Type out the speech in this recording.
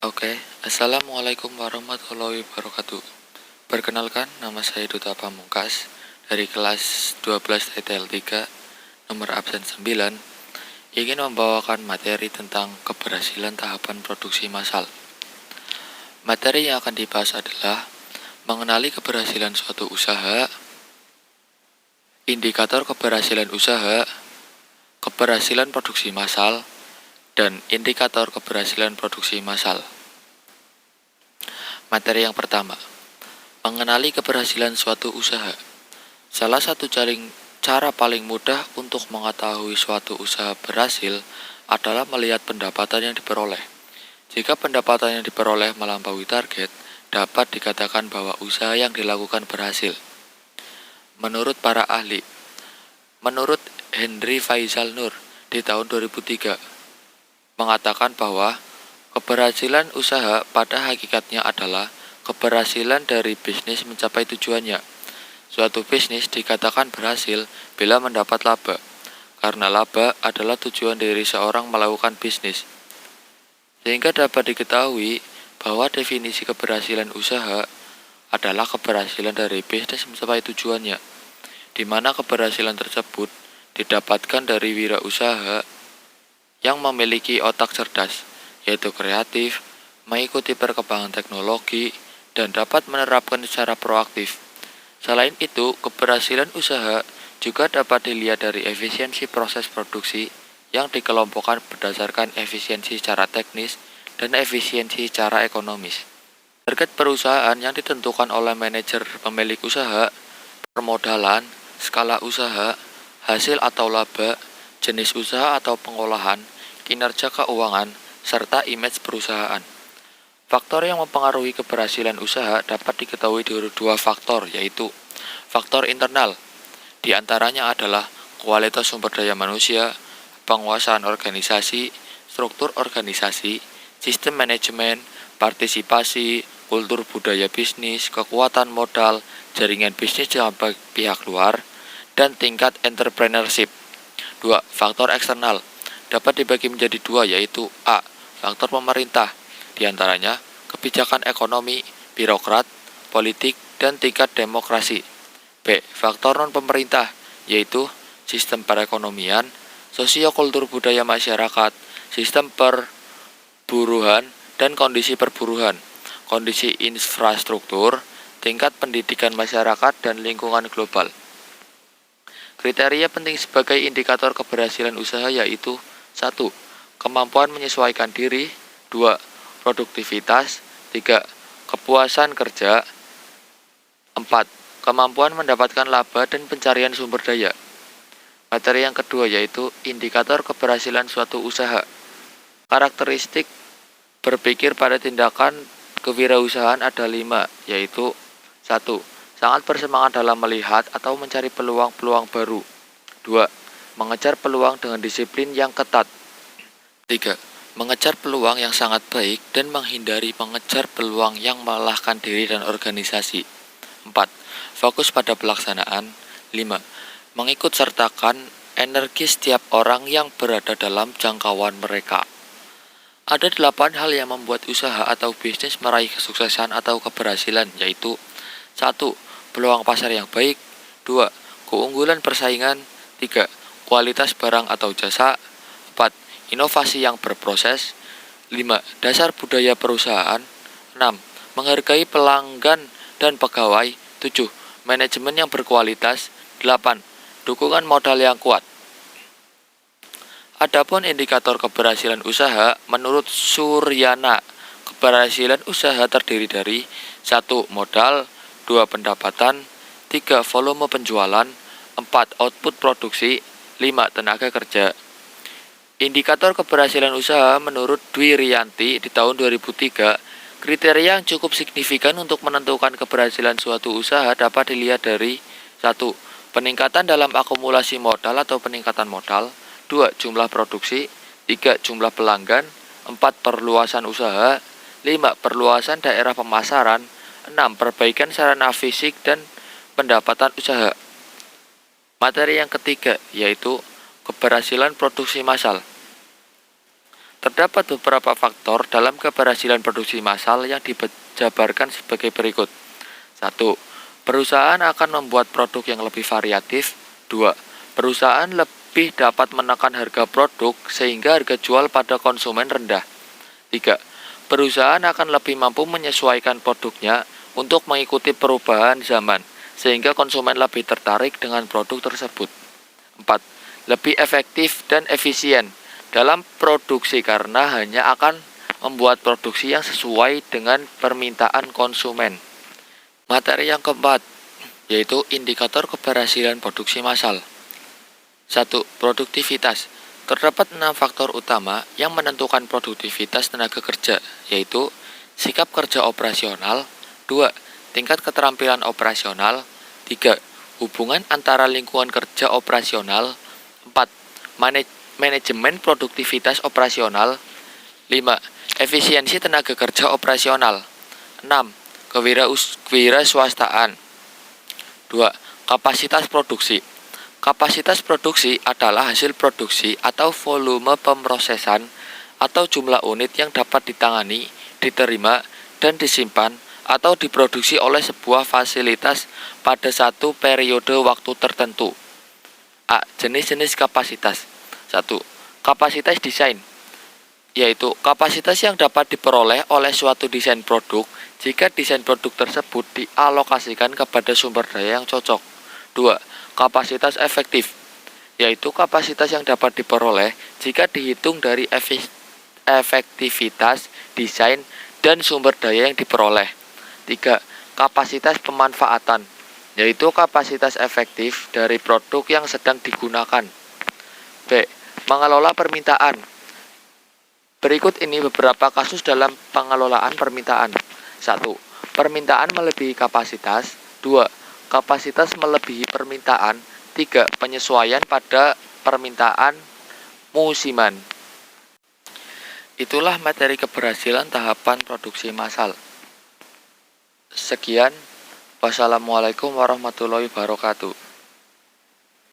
Oke, Assalamualaikum warahmatullahi wabarakatuh. Perkenalkan, nama saya Duta Pamungkas dari kelas 12 TTL 3, nomor absen 9, ingin membawakan materi tentang keberhasilan tahapan produksi massal. Materi yang akan dibahas adalah mengenali keberhasilan suatu usaha, indikator keberhasilan usaha, keberhasilan produksi massal, dan indikator keberhasilan produksi massal. Materi yang pertama, mengenali keberhasilan suatu usaha. Salah satu cara paling mudah untuk mengetahui suatu usaha berhasil adalah melihat pendapatan yang diperoleh. Jika pendapatan yang diperoleh melampaui target, dapat dikatakan bahwa usaha yang dilakukan berhasil. Menurut para ahli, menurut Henry Faisal Nur di tahun 2003, mengatakan bahwa keberhasilan usaha pada hakikatnya adalah keberhasilan dari bisnis mencapai tujuannya. Suatu bisnis dikatakan berhasil bila mendapat laba, karena laba adalah tujuan dari seorang melakukan bisnis. Sehingga dapat diketahui bahwa definisi keberhasilan usaha adalah keberhasilan dari bisnis mencapai tujuannya, di mana keberhasilan tersebut didapatkan dari wirausaha yang memiliki otak cerdas, yaitu kreatif, mengikuti perkembangan teknologi, dan dapat menerapkan secara proaktif. Selain itu, keberhasilan usaha juga dapat dilihat dari efisiensi proses produksi yang dikelompokkan berdasarkan efisiensi secara teknis dan efisiensi secara ekonomis. Target perusahaan yang ditentukan oleh manajer pemilik usaha, permodalan, skala usaha, hasil atau laba, jenis usaha atau pengolahan, kinerja keuangan, serta image perusahaan. Faktor yang mempengaruhi keberhasilan usaha dapat diketahui dari dua faktor, yaitu faktor internal. Di antaranya adalah kualitas sumber daya manusia, penguasaan organisasi, struktur organisasi, sistem manajemen, partisipasi, kultur budaya bisnis, kekuatan modal, jaringan bisnis dengan pihak luar, dan tingkat entrepreneurship. 2. Faktor eksternal dapat dibagi menjadi dua, yaitu A. Faktor pemerintah, diantaranya kebijakan ekonomi, birokrat, politik, dan tingkat demokrasi. B. Faktor non-pemerintah, yaitu sistem perekonomian, sosiokultur budaya masyarakat, sistem perburuhan, dan kondisi perburuhan, kondisi infrastruktur, tingkat pendidikan masyarakat, dan lingkungan global. Kriteria penting sebagai indikator keberhasilan usaha yaitu 1. Kemampuan menyesuaikan diri. 2. Produktivitas. 3. Kepuasan kerja. 4. Kemampuan mendapatkan laba dan pencarian sumber daya. Materi yang kedua yaitu indikator keberhasilan suatu usaha. Karakteristik berpikir pada tindakan kewirausahaan ada 5, yaitu 1. Sangat bersemangat dalam melihat atau mencari peluang-peluang baru. 2. Mengejar peluang dengan disiplin yang ketat. 3. Mengejar peluang yang sangat baik dan menghindari mengejar peluang yang melelahkan diri dan organisasi. 4. Fokus pada pelaksanaan. 5. Mengikut sertakan energi setiap orang yang berada dalam jangkauan mereka. Ada 8 hal yang membuat usaha atau bisnis meraih kesuksesan atau keberhasilan, yaitu 1. Peluang pasar yang baik. 2. Keunggulan persaingan. 3. Kualitas barang atau jasa. 4. Inovasi yang berproses. 5. Dasar budaya perusahaan. 6. Menghargai pelanggan dan pegawai. 7. Manajemen yang berkualitas. 8. Dukungan modal yang kuat. Adapun indikator keberhasilan usaha, menurut Suryana, keberhasilan usaha terdiri dari 1. Modal, 2. Pendapatan, 3. Volume penjualan, 4. Output produksi, 5. Tenaga kerja. Indikator keberhasilan usaha menurut Dwi Rianti di tahun 2003, kriteria yang cukup signifikan untuk menentukan keberhasilan suatu usaha dapat dilihat dari 1. Peningkatan dalam akumulasi modal atau peningkatan modal. 2. Jumlah produksi. 3. Jumlah pelanggan. 4. Perluasan usaha. 5. Perluasan daerah pemasaran. 6. Perbaikan sarana fisik dan pendapatan usaha. Materi yang ketiga yaitu keberhasilan produksi massal. Terdapat beberapa faktor dalam keberhasilan produksi massal yang dijabarkan sebagai berikut. 1. Perusahaan akan membuat produk yang lebih variatif. 2. Perusahaan lebih dapat menekan harga produk sehingga harga jual pada konsumen rendah. 3. Perusahaan akan lebih mampu menyesuaikan produknya untuk mengikuti perubahan zaman sehingga konsumen lebih tertarik dengan produk tersebut. 4. Lebih efektif dan efisien dalam produksi karena hanya akan membuat produksi yang sesuai dengan permintaan konsumen. Materi yang keempat, yaitu indikator keberhasilan produksi massal. 1. Produktivitas. Terdapat 6 faktor utama yang menentukan produktivitas tenaga kerja, yaitu sikap kerja operasional. 2. Tingkat keterampilan operasional. 3. Hubungan antara lingkungan kerja operasional. 4. Manajemen produktivitas operasional. 5. Efisiensi tenaga kerja operasional. 6. Kewirausahaan. 2. Kapasitas produksi. Kapasitas produksi adalah hasil produksi atau volume pemrosesan atau jumlah unit yang dapat ditangani, diterima, dan disimpan atau diproduksi oleh sebuah fasilitas pada satu periode waktu tertentu. A. Jenis-jenis kapasitas. 1. Kapasitas desain, yaitu kapasitas yang dapat diperoleh oleh suatu desain produk jika desain produk tersebut dialokasikan kepada sumber daya yang cocok. 2. Kapasitas efektif, yaitu kapasitas yang dapat diperoleh jika dihitung dari efektivitas desain dan sumber daya yang diperoleh. 3. Kapasitas pemanfaatan, yaitu kapasitas efektif dari produk yang sedang digunakan. B. Mengelola permintaan. Berikut ini beberapa kasus dalam pengelolaan permintaan. 1. Permintaan melebihi kapasitas. 2. Kapasitas melebihi permintaan. 3. Penyesuaian pada permintaan musiman. Itulah materi keberhasilan tahapan produksi massal. Sekian. Wassalamualaikum warahmatullahi wabarakatuh.